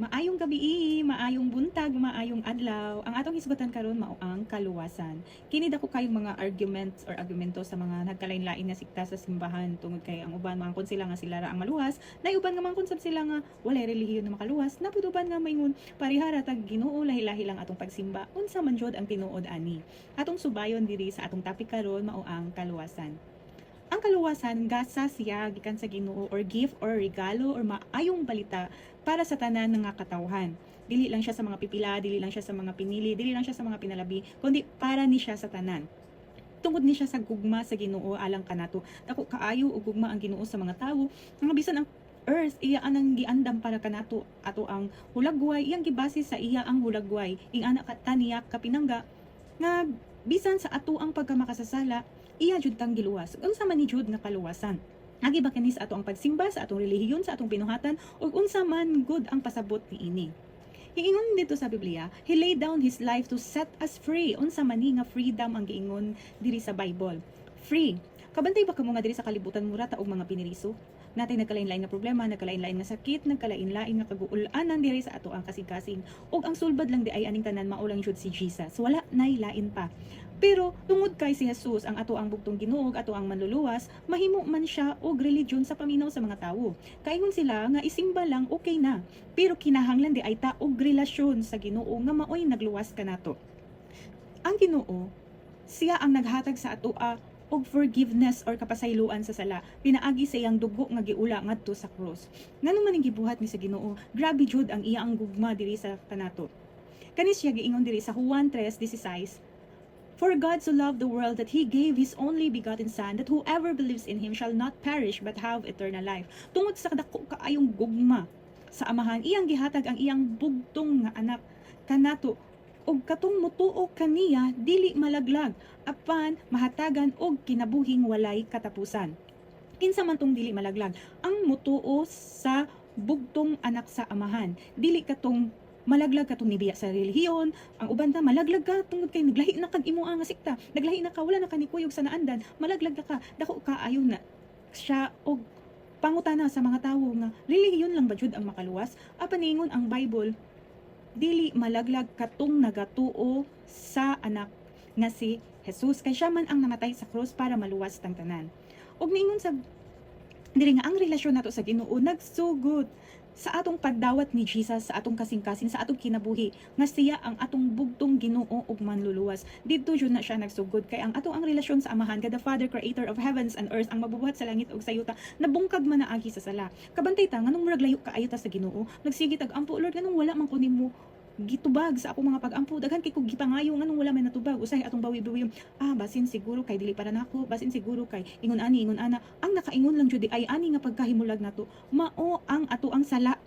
Maayong gabi, maayong buntag, maayong adlaw. Ang atong hisgutan karon mao ang kaluwasan. Kini dako kayong mga arguments or argumento sa mga nagkalain-lain nga sikta sa simbahan tungod kay ang uban mangkon sila nga sila ra ang maluwas, nay uban nga mangkon sab sila nga walay relihiyon na makaluwas, napud uban nga maingon parihara tag Ginoo lahi-lahi lang atong pagsimba. Unsa man jud ang tinuod ani. Atong subayon diri sa atong topic karon mao ang kaluwasan. Ang kaluwasan gasa siya gikan sa Ginoo or gift or regalo or maayong balita para sa tanan nga katawhan. Dili lang siya sa mga pipila, dili lang siya sa mga pinili, dili lang siya sa mga pinalabi, kundi para ni siya sa tanan. Tungod ni siya sa gugma sa Ginoo alang kanato. Dako kaayo og gugma ang Ginoo sa mga tawo, nga bisan ang earth iya anang giandam para kanato ato ang hulagway iyang gibase sa iya ang hulagway ing anak taniyak kapinangga nga bisan sa ato ang pagkamakasasala iya jud tang giluwas. Unsa man ni jud nga kaluwasan? Agi ba kini sa ato ang pagsimba, sa atong relihiyon, sa atong pinuhatan, ug unsa man gud ang pasabot niini. Giingon dito sa Biblia, He laid down His life to set us free. Unsa man ni nga freedom ang giingon diri sa Bible. Free. Kabantay ba kamo nga diri sa kalibutan mura ta og mga piniriso? Natay nagkalain-lain nga problema, nagkalain-lain nga sakit, nagkalain-lain nga kaguul-anan diri sa ato ang kasing-kasing. Og ang sulbad lang di ay aning tanan mao lang jud si Jesus. Wala nay lain pa. Pero tungod kay si Jesus ang ato ang bugtong Ginoo, ato ang manluluwas, mahimo man siya og religion sa paminaw sa mga tawo. Kaingon sila nga isimba lang okay na. Pero kinahanglan di ay ta og relasyon sa Ginoo nga maoy nagluwas kanato. Ang Ginoo, siya ang naghatag sa ato og forgiveness or kapasayloan sa sala. Pinaagi sa iyang dugo nga giula ngadto sa cross. Nganong man gibuhat ni sa Ginoo, grabe jud ang iya ang gugma diri sa kanato. Kani siya giingon diri sa Juan 3:16. For God so loved the world that He gave His only begotten Son, that whoever believes in Him shall not perish but have eternal life. Tungod sa kadako kaayong gugma sa amahan, iyang gihatag ang iyang bugtong nga anak kanato og katong mutuo kaniya dili malaglag apan mahatagan og kinabuhing walay katapusan. Kinsa man tong dili malaglag? Ang mutuo sa bugtong anak sa amahan, dili katong malaglag ka tong nibiya sa relihiyon, ang uban ta malaglag ka tungod kay naglahi na kag imo nga sikta, naglahi na ka wala na kanikuyog sa naandan, malaglag ka, dako ka ayon na siya og pangutana sa mga tawo nga relihiyon lang ba jud ang makaluwas? Apan ningon ang Bible, dili malaglag katong nagatuo sa anak nga si Jesus kay siya man ang namatay sa cross para maluwas tang tanan. Og niingon sa diri nga ang relasyon nato sa Ginoo nagsugod sa atong pagdawat ni Jesus sa atong kasing-kasing sa atong kinabuhi nga siya ang atong bugtong Ginoo ug manluluwas. Didto jud na siya nagsugod kay ang atong ang relasyon sa amahan, God the Father, creator of heavens and earth, ang mabubuhat sa langit ug sa yuta, nabungkag man na agi sa sala. Kabantay ta nganong murag layo kaayo ta sa Ginoo, nagsigit ag ampo Lord nganong wala man kunin mo gitubag sa akong mga pag-ampo, daghan kay kog gipangayo nganong wala man natubag, usahay atong bawi-bawi basin siguro kay dili para nako, basin siguro kay ingon ani ingon ana. Ang nakaingon lang jud ay ani nga pagkahimulag nato mao ang ato ang sala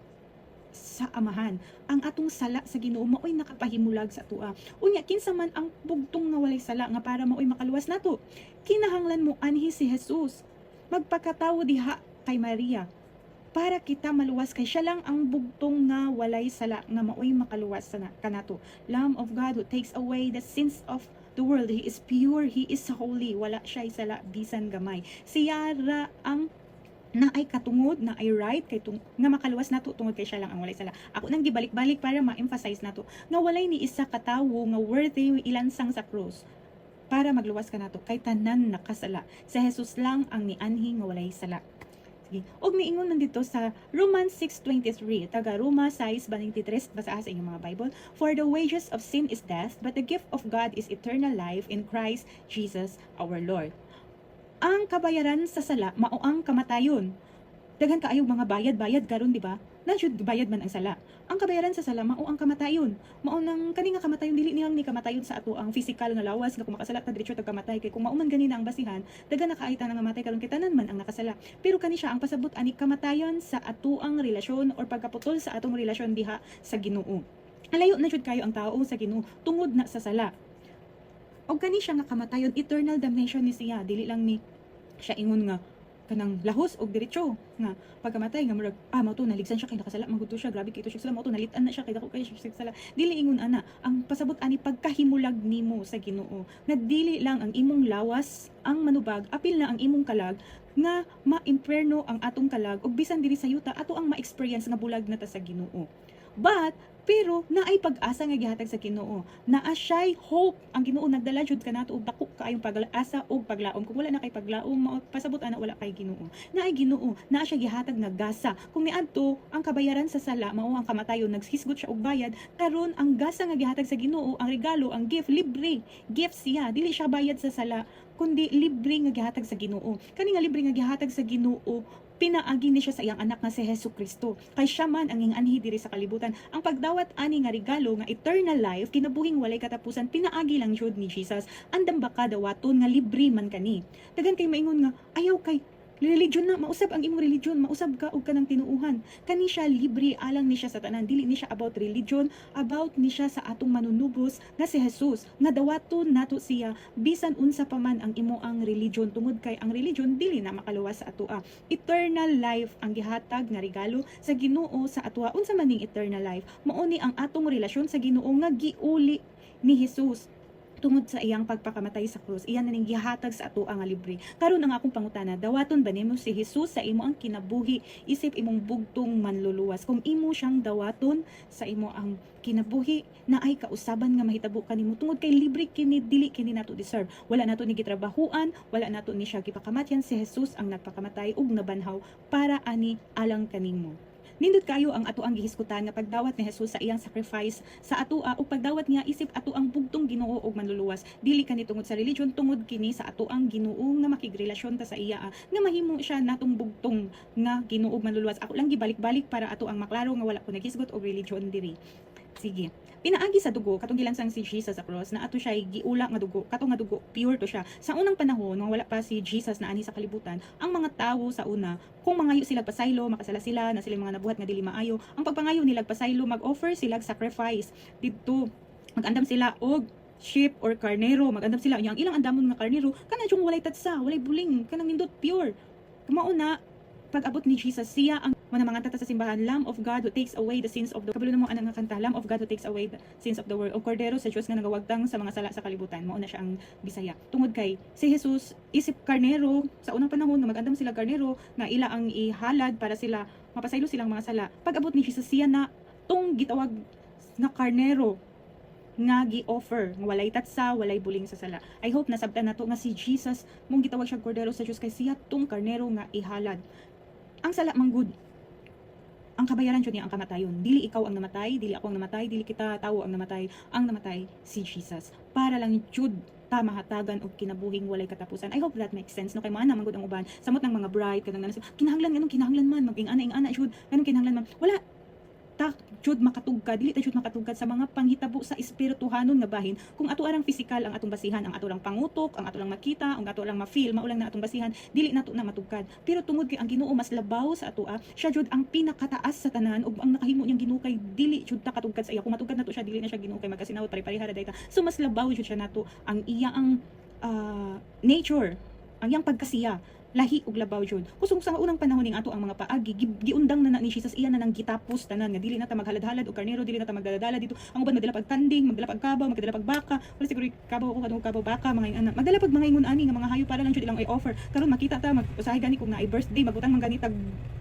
sa amahan, ang atong sala sa Ginoo maoy nakapahimulag sa atua. Unya kinsa man ang bugtong nga walay sala nga para maoy makaluwas nato, kinahanglan mo anhi si Jesus magpakatawo diha kay Maria para kita maluwas kay siya lang ang bugtong nga walay sala nga maoy makaluwas sa kanato. Lamb of God who takes away the sins of the world. He is pure, He is holy, wala siya sala bisan gamay. Siya ra ang na ay katungod, na ay right kay nga makaluwas nato tungod kay siya lang ang walay sala. Ako nang gibalik-balik para ma-emphasize nato nga walay ni isa ka tawo nga worthy ilansang sa cross para magluwas ka nato kay tanan nakasala. Si Jesus lang ang nianhi nga walay sala. Sige. Og niingon man dito sa Romans 6:23, taga Roma 6:23, basa sa inyong mga Bible. For the wages of sin is death, but the gift of God is eternal life in Christ Jesus our Lord. Ang kabayaran sa sala mao ang kamatayon. Daghan kaayog mga bayad karon di ba? Na jud bayad man ang sala. Ang kabayaran sa sala mao ang kamatayon. Mao nang kani nga kamatayon dili niyang ni kamatayon sa ato ang physical nga lawas nga kung makasala ta diretso tag kamatay kay kung mao man gani na ang basihan, daghan na kaayta nga matay karon kay tanan man ang nakasala. Pero kani siya ang pasabot ani kamatayon sa ato ang relasyon or pagkaputol sa atong relasyon diha sa Ginoo. Alayo na jud kayo ang tao sa Ginoo tungod na sa sala. Og kani siya nga kamatayon, eternal damnation ni siya, dili lang ni siya ingon nga kanang lahos og diretso nga pagkamatay nga murag mao to naligsan siya kay nakasala magudto siya, grabe kay ito siya sala, mao to nalitan na siya kay dako kay siya sala. Dili ingon ana, ang pasabot ani pagkahimulag nimo sa Ginoo nga dili lang ang imong lawas ang manubag, apil na ang imong kalag nga maimperno ang atong kalag ug bisan diri sa yuta ato ang ma-experience nga bulag na ta sa Ginoo. Pero naay pag-asa nga gihatag sa Ginoo. Naa siya'y hope. Ang Ginoo nagdala jud kanato og dako kaayong pag-asa og paglaom. Kung wala na kay paglaom, pasabot ana wala kay Ginoo. Naay Ginoo, naa siya gihatag nga gasa. Kung niadto ang kabayaran sa sala mao ang kamatayon, naghisgot siya og bayad, karon ang gasa nga gihatag sa Ginoo, ang regalo, ang gift, libre. Gift siya, dili siya bayad sa sala, kundi libre nga gihatag sa Ginoo. Kani nga libre nga gihatag sa Ginoo, pinaagi ni siya sa iyang anak nga si Hesukristo. Kay siya man ang anhi diri sa kalibutan. Ang pagdawat ani nga regalo nga eternal life kinabuhing walay katapusan, pinaagi lang jud ni Jesus. Andam baka dawaton nga libre man kani. Dagan kay maingon nga ayaw kay religion na, mausab ang imong religion, mausab ka og kanang tinuuhan. Kani siya libre, alang ni siya sa tanan. Dili ni siya about religion, about ni siya sa atong manunubos nga si Jesus, nga dawaton nato siya bisan unsa pa man ang imo ang religion, tungod kay ang religion dili na makaluwas sa atoa. Eternal life ang gihatag nga regalo sa Ginoo sa atoa. Unsa man ning eternal life? Mao ni ang atong relasyon sa Ginoo nga giuli ni Jesus tungod sa iyang pagpakamatay sa krus. Iyan na ning gihatag sa ato ang libre. Karon ang akong pangutana, dawaton ba nimo si Jesus sa imo ang kinabuhi isip imong bugtong manluluwas? Kung imo siyang dawaton sa imo ang kinabuhi, na ay kausaban nga mahitabo kanimo tungod kay libre kini, dili kini nato deserve. Wala nato ni gitrabahuan, wala nato ni siya gipakamatyan. Si Jesus ang nagpakamatay ug nabanhaw para ani alang kanimo. Nindot kayo ang ato ang gihiskutan nga pagdawat ni Jesus sa iyang sacrifice sa atoa o pagdawat niya isip ato ang bugtong Ginoo og manluluwas. Dili kani tungod sa religion, tungod kini sa ato ang Ginoo nga makigrelasyon ta sa iya nga mahimo siya natong bugtong nga Ginoo og manluluwas. Ako lang gibalik-balik para ato ang maklaro nga wala ko naghisgot og religion diri. Sige. Pinaagi sa dugo, katong gilansang si Jesus sa cross, na ato siya giula nga dugo, katong nga dugo, pure to siya. Sa unang panahon, nung wala pa si Jesus na ani sa kalibutan, ang mga tawo sa una, kung mangayo sila pasaylo, makasala sila, na sila mga nabuhat nga dili maayo, ang pagpangayo nila pasaylo, mag-offer sila sacrifice. Dito, mag-andam sila og sheep or karnero, mag-andam sila, yang ilang andamon nga karnero, kanang yung walay tatsa, walay buling, kanang nindot pure. Kumauna, pag-abot ni Jesus, siya ang manamanganta sa simbahan, Lamb of God who takes away the sins of the kabalo na mo anang kanta, Lamb of God who takes away the sins of the world, o Cordero sa Diyos nga nagawagtang sa mga sala sa kalibutan. Mao na siya ang Bisaya. Tungod kay si Jesus isip karnero sa unang panahon nga mag-andam sila karnero nga ila ang ihalad para sila mapasaylo silang mga sala. Pag-abot ni Jesus, siya na tong gitawag nga karnero nga gi-offer, nga walay tatsa, walay buling sa sala. I hope nasabtan nato nga si Jesus mong gitawag siya Cordero sa Diyos kay siya tong karnero nga ihalad. Ang sala manggod, ang kabayaran jud niya ang kamatayon. Dili ikaw ang namatay, dili ako ang namatay, dili kita tawo ang namatay si Jesus. Para lang jud ta mahatagan og kinabuhing walay katapusan. I hope that makes sense. No kay mana manggod ang uban, samot ng mga bride kanang kinahanglan man mag-ingana jud, kanang kinahanglan man. Wala ta jud makatugkad, dili ta jud makatugkad sa mga panghitabo sa espirituhanon nga bahin. Kung ato arang physical ang atong basihan, ang ato lang pangutok, ang ato lang makita, ang ato lang ma-feel, maulang na atong basihan, dili nato na matugkad. Pero tungod kay ang Ginoo mas labaw sa atoa, siya jud ang pinakataas sa tanan ug ang nakahimo niyang Ginoo kay dili jud ta katugkad sa iya. Kung matugkad nato siya, dili na siya Ginoo kay magkasinawot pare-pareha ra dayta. So mas labaw jud siya nato ang iya ang nature, ang iyang pagkasiya lahi ug labaw jud. Kusog sa unang panahon ning ato ang mga paagi giundang na ni Jesus, iya na nang gitapos tanan nga dili na ta maghalad-halad og karnero, dili na ta magdala dito. Ang uban magdala pag kanding, magdala pag kabaw, magdala pag baka, wala siguro kabaw ko kadung kabaw baka mga ana. Magdala pag mga ingon ani nga mga hayop para lang jud ilang i-offer. Karon makita ta mag-usahay gani kung naay birthday, magutang man gani tag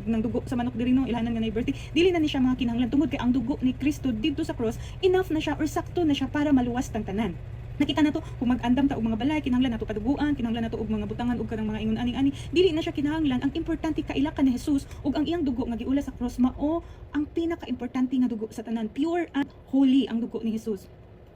ng dugo sa manok diri no, ilahanan nga naay birthday. Dili na ni siya mga kinahanglan tungod kay ang dugo ni Kristo dito sa cross enough na siya or sakto na siya para maluwas tang tanan. Nakita nato kung mag-andam ta og mga balay, kinahanglan nato paduguan, kinahanglan nato og mga butangan og kanang mga ingon ani-ani. Dili na siya kinahanglan. Ang importante kaila ka ni Jesus ug ang iyang dugo nga giula sa cross mao ang pinaka-importante nga dugo sa tanan. Pure and holy ang dugo ni Jesus.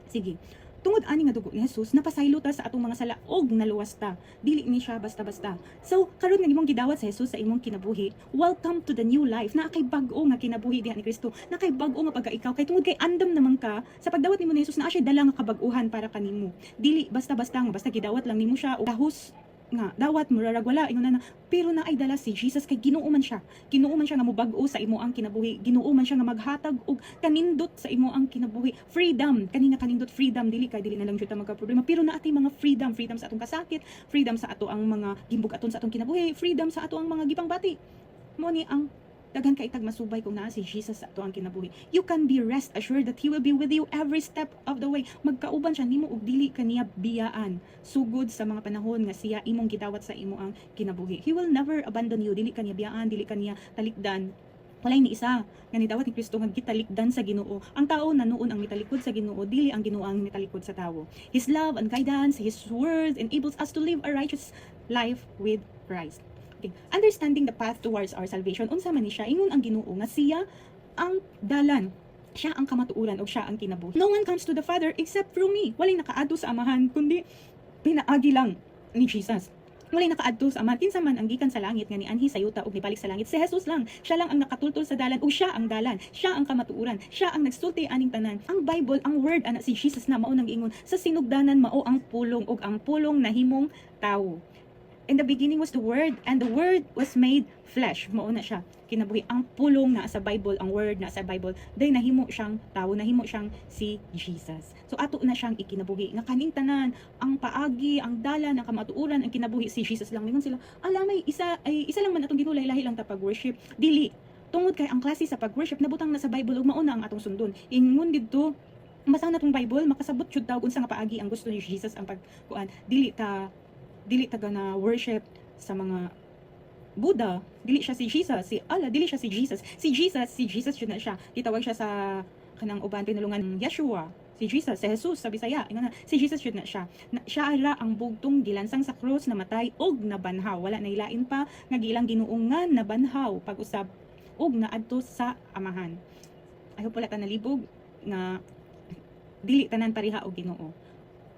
Sige. Tungod ani nga dugo ni Jesus, napasaylo ta sa atong mga sala og naluwas ta. Dili ni siya basta-basta. So, karon nga imong gidawat sa Jesus sa imong kinabuhi, welcome to the new life. Na kay bag-o nga kinabuhi diha ni Kristo. Na kay bag-o nga pagka-ikaw kay tungod kay andam naman ka sa pagdawat nimo ni Jesus, na siya dala nga kabag-uhan para kanimo. Dili basta-basta nga basta gidawat lang nimo siya og dahos nga dawat murarag wala ingon na, pero na ay dala si Jesus kay Ginoo man siya nga mobag-o sa imo ang kinabuhi. Ginoo man siya nga maghatag og kanindot sa imo ang kinabuhi, freedom kani nga kanindot freedom, dili na lang jud ta magka problema, pero naatay mga freedom sa atong kasakit, freedom sa ato ang mga gimbug aton sa atong kinabuhi, freedom sa ato ang mga gipangbati. Mo ni ang daghan ka itag masubay kung naa si Jesus sa ato ang kinabuhi. You can be rest assured that He will be with you every step of the way. Magkauban siya nimo og dili kaniya biyaan sugod sa mga panahon nga siya imong gidawat sa imo ang kinabuhi. He will never abandon you. Dili kaniya biyaan, dili kaniya talikdan. walay ni isa nga nidawat ni Kristo nga gitalikdan sa Ginoo. Ang tao na noon ang mitalikod sa Ginoo, dili ang Ginoo ang mitalikod sa tawo. His love and guidance, His words enables us to live a righteous life with Christ. Okay. Understanding the path towards our salvation, unsa man ni siya, ingon ang Ginoo nga siya ang dalan, siya ang kamatuoran o siya ang kinabuhi. No one comes to the Father except through me. Walay nakaadto sa Amahan kundi pinaagi lang ni Jesus. Walay nakaadto sa Ama, kinsa man ang gikan sa langit nga nianhi sa yuta ug nibalik sa langit, si Jesus lang. Siya lang ang nakatultol sa dalan ug siya ang dalan, siya ang kamatuoran, siya ang nagsulti aning tanan. Ang Bible, ang word ana si Jesus na mao nang giingon, sa sinugdanan mao ang pulong ug ang pulong nahimong tawo. In the beginning was the Word, and the Word was made flesh. Mao na siya kinabuhi. Ang pulong na sa Bible, ang word na sa Bible, day nahimo siyang tawo, nahimo siyang si Jesus. So ato na siyang ikinabuhi. Nga kaning tanan, ang paagi, ang dalan, ang kamatuoran, ang kinabuhi si Jesus lang. Mingon sila, alamay isa lang man atong ginulay, lahi lang ta pag-worship. Dili. Tungod kay ang klase sa pag-worship nabutang na sa Bible ug mao na ang atong sundon. Ingon didto, basahan natong Bible, makasabot jud ta unsa nga paagi ang gusto ni Jesus ang pagkuan. Dili taga na worship sa mga Buddha, dili siya si Jesus, si Allah, dili siya si Jesus. Si Jesus yun na siya. Gitawag siya sa kanang uban pinulungan Yeshua. Si Jesus, si Jesus sa Bisaya, ingana, si Jesus yun na siya. Siya ara ang bugtong gilansang sa krus, namatay og nabanhaw. Wala na ilain pa nga gilang ginuungan na banhaw pag-usab og naadto sa Amahan. I hope wala ta nalibog nga dili tanan pareha og Ginoo.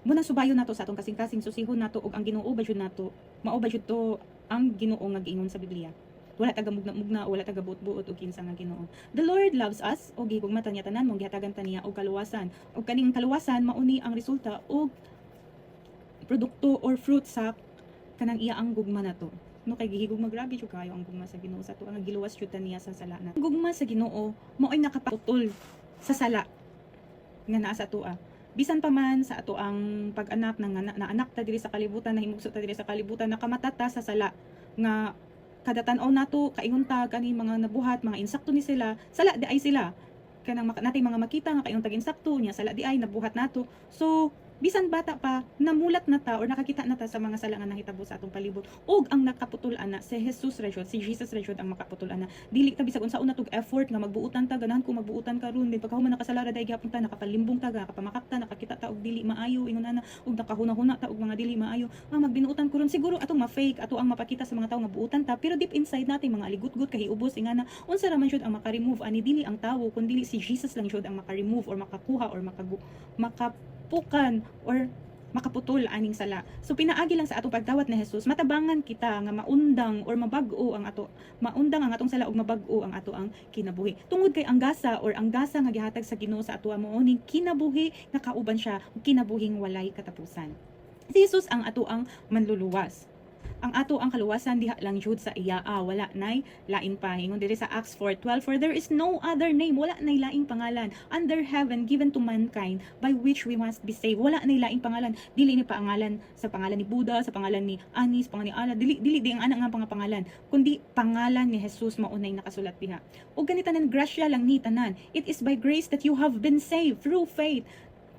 Muna subayon nato sa atong kasing-kasing susihon nato og ang Ginoo ba jud nato. Mao ba jud to ang Ginoo nga giingon sa Biblia. Wala taga mugna-mugna, wala taga buot-buot og kinsa nga Ginoo. The Lord loves us og gihigugmatan niya tanan mong gihatagan ta niya og kaluwasan. Og kaning kaluwasan mauni ang resulta og produkto or fruit sa kanang iya ang gugma nato. No kay gihigugma grabe jud kayo ang gugma sa Ginoo sa to ang giluwas jud ta niya sa sala nato. Ang gugma sa Ginoo mao'y nakapatutol sa sala nga naa sa tuwa. Bisan pa man sa ato ang pag-anak ng naanak ta diri sa kalibutan, nahimugso ta diri sa kalibutan, nakamatata sa sala nga kada tan-aw nato kaingon ta kani mga nabuhat, mga insakto ni sila, sala di ay sila. Kanang nating mga makita nga kaingon tag insakto niya, sala di ay nabuhat nato. So bisan bata pa, namulat na ta or nakakita na ta sa mga sala nga nahitabo sa atong palibot. Og ang nakaputol ana si Jesus rajud, si Jesus rajud ang makaputol ana. Dili ta bisag unsa una tug effort nga magbuutan ta, ganahan ko magbuutan karon din pagkahuman nakasalara day gyapon ta, nakapalimbong ta, nakapamakak ta, nakakita ta og dili maayo ingon ana, og nakahuna-huna ta og mga dili maayo. Magbinuutan ko ron siguro atong ma-fake, ato ang mapakita sa mga tawo nga buutan ta, pero deep inside nating mga aligut-gut kahiubos ingana unsa ra man jud ang maka-remove ani dili ang tawo kun dili si Jesus lang jud ang maka-remove or makakuha or makapukan or makaputol aning sala. So pinaagi lang sa atong pagdawat ni Jesus, matabangan kita nga maundang or mabag-o ang atong sala ug mabag-o ang ato ang kinabuhi. Tungod kay ang gasa nga gihatag sa Ginoo sa ato mao ning kinabuhi nga kauban siya ug kinabuhing walay katapusan. Si Jesus ang ato ang manluluwas. Ang ato ang kaluwasan diha lang jud sa iya, wala nay lain pa. Ingon diri sa Acts 4:12, for there is no other name, wala nay laing pangalan under heaven given to mankind by which we must be saved. Wala nay laing pangalan, dili ni pangalan sa pangalan ni Buddha, sa pangalan ni Anis, pangalan ni Allah, dili di ang ana nga pangalan, kundi pangalan ni Jesus mao nay nakasulat diha. Og ganitanan grasya lang ni tanan. It is by grace that you have been saved through faith.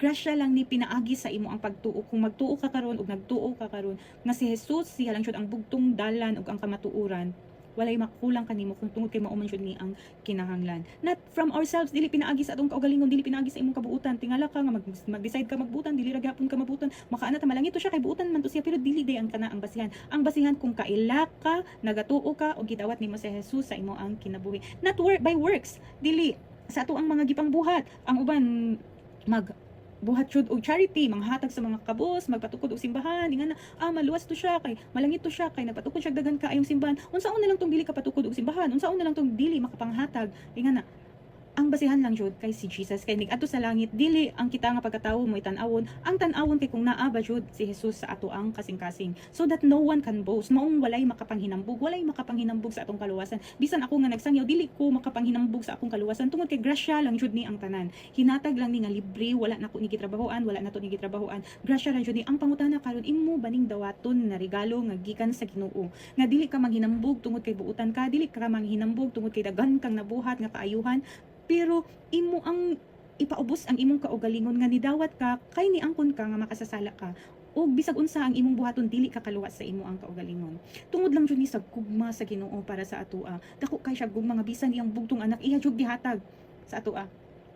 Grasya lang ni pinaagi sa imo ang pagtuo. Kung magtuo ka karon ug nagtuo ka karon nga si Jesus siya lang jud ang bugtong dalan ug ang kamatuoran, walay makulang kanimo kung tungod kay mao man jud ni ang kinahanglan. Not from ourselves, dili pinaagi sa atong kaugalingon, dili pinaagi sa imong kabuutan. Tingala ka nga mag-decide ka magbuutan, dili ra gyapon ka mabutan. Makaana ta malangit to siya kay buutan man to siya, pero dili day ang kana ang basihan. Ang basihan kung kaila ka, nagatuo ka o gidawat nimo si Jesus sa imo ang kinabuhi. Not by works, dili sa ato ang mga gipang buhat. Ang uban buhat jud og charity, manghatag sa mga kabos, magpatukod og simbahan, ingana maluwas to siya kay malangit to siya kay napatukod siya daghan kaayong simbahan. Unsaon na lang tong dili ka patukod og simbahan, unsaon na lang tong dili makapanghatag, ingana ang basihan lang jud kay si Jesus, kay nigadto sa langit, dili ang kita nga pagkatawo mo itan-awon, ang tan-awon kay kung naa ba jud si Jesus sa ato ang kasing-kasing, so that no one can boast. Maong walay makapanghinambog sa atong kaluwasan. Bisan ako nga nagsangyaw, dili ko makapanghinambog sa akong kaluwasan tungod kay grasya lang jud ni ang tanan. Hinatag lang ni nga libre, wala nako ni gitrabahoan, wala nato ni gitrabahoan. Grasya lang jud ni. Ang pangutana karon, imo baning dawaton na regalo nga gikan sa Ginoo, nga dili ka manghinambog tungod kay buutan ka, dili ka manghinambog tungod kay daghan kang nabuhat nga kaayuhan, pero imo ang ipaubos ang imong kaugalingon nga nidawat ka kay niangkon ka nga makasasala ka ug bisag unsa ang imong buhaton dili kakaluwas sa imo ang kaugalingon. Tungod lang jud ni sa gugma sa Ginoo para sa atoa. Dako kay siya gugma nga bisan iyang bugtong anak iya jud gihatag sa atoa.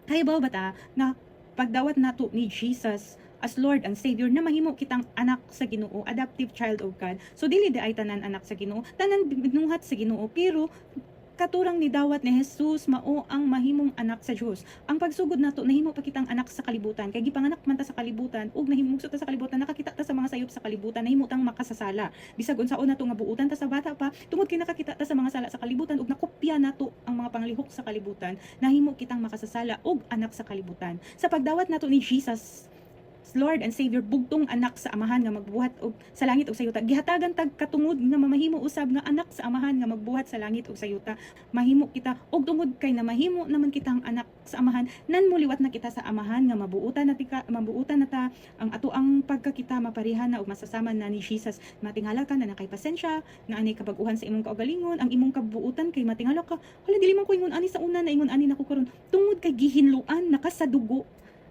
Kaya ba bata nga pagdawat nato ni Jesus as Lord and Savior na mahimo kitang anak sa Ginoo, adoptive child of God. So dili di ay tanan anak sa Ginoo, tanan binuhat sa Ginoo, pero katurang ni dawat ni Jesus mao ang mahimong anak sa Dios. Ang pagsugod nato nahimo pa kitang anak sa kalibutan kay gipanganak man ta sa kalibutan ug nahimugso ta sa kalibutan, nakakita ta sa mga sayop sa kalibutan, nahimo tang makasasala. Bisag unsaon nato nga buutan ta sa bata pa, tungod kay nakakita ta sa mga sala sa kalibutan ug nakopya nato ang mga panglihok sa kalibutan, nahimo kitang makasasala ug anak sa kalibutan. Sa pagdawat nato ni Jesus Lord and Savior, bugtong anak sa amahan nga magbuhat og sa langit og sa yuta. Gihatagan tag katungod nga mamahimo usab nga anak sa amahan nga magbuhat sa langit og sa yuta. Mahimo kita og tungod kay na mahimo naman kitang anak sa amahan, nan muliwat na kita sa amahan nga mabuutan na ta ang ato ang pagkakita maparihan na og masasama na ni Jesus. Matingala ka na nakay pasensya, na ani kabag-uhan sa imong kaugalingon, ang imong kabuutan kay matingala ka, hala dili man ko ingon ani sa una na ingon ani nako karon. Tungod kay gihinluan naka sa dugo,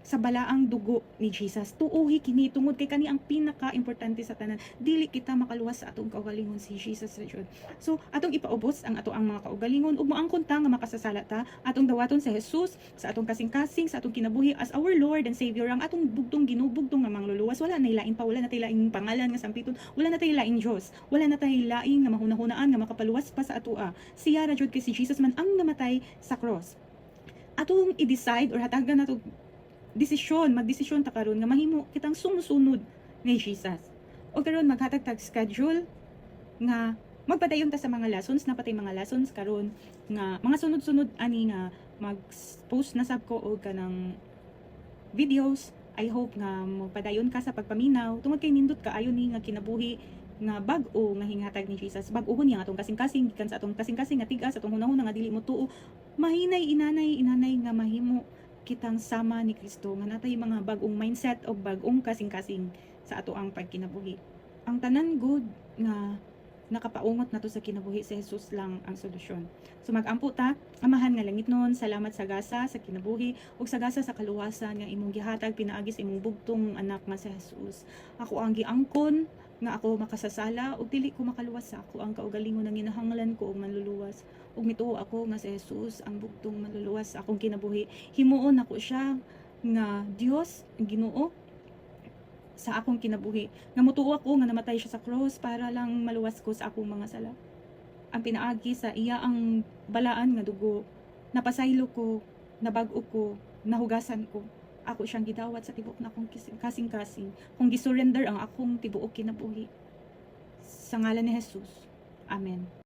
sa balaang dugo ni Jesus. Tuuhi kini tungod kay kani ang pinaka-importante sa tanan. Dili kita makaluwas sa atong kaugalingon si Jesus ra jud. So atong ipaubos ang ato ang mga kaugalingon ug moangkon ta nga makasasala ta, atong dawaton sa Jesus sa atong kasing-kasing sa atong kinabuhi as our Lord and Savior, ang atong bugtong ginubugtong nga mangluluwas. Wala na ilain pa, wala na tay laing pangalan nga sampiton, wala na tay laing Dios, wala na tay laing nga mahunahunaan nga makapaluwas pa sa atoa. Siya ra jud kay si Jesus man ang namatay sa cross. Atong i-decide or hatagan nato magdesisyon ta karon nga mahimo kitang sumusunod ni Jesus. O karon maghatag tag schedule nga magpadayon ta sa mga lessons, napatay mga lessons karon nga mga sunod-sunod ani nga mag-post na sab ko og kanang videos. I hope nga magpadayon ka sa pagpaminaw tungod kay nindot kaayo ni nga kinabuhi nga bag-o nga hingatag ni Jesus. Bag-ohon yang atong kasing-kasing gikan sa atong kasing-kasing nga tigas, atong hunahuna nga dili mo tuo. Mahinay inanay nga mahimo kitang sama ni Kristo nga natay mga bagong mindset o bagong kasing-kasing sa ato ang pagkinabuhi. Ang tanan good nga nakapaungot nato sa kinabuhi si Jesus lang ang solusyon. So magampo ta, amahan nga langitnon, salamat sa gasa sa kinabuhi ug sa gasa sa kaluwasan nga imong gihatag pinaagi sa imong bugtong anak nga si Jesus. Ako ang giangkon nga ako makasasala ug dili ko makaluwas sa ako ang kaugalingon nga ginahanglan ko og manluluwas. Ug mituo ako nga si Jesus ang bugtong manluluwas sa akong kinabuhi. Himuon ako siya nga Dios, Ginoo sa akong kinabuhi. Nga mutuo ako nga namatay siya sa cross para lang maluwas ko sa akong mga sala. Ang pinaagi sa iya ang balaan nga dugo, napasaylo ko, nabag-o ko, nahugasan ko. Ako siyang gidawat sa tibok na akong kasing-kasing. Kung gisurrender ang akong tibuok kinabuhi. Sa ngalan ni Jesus. Amen.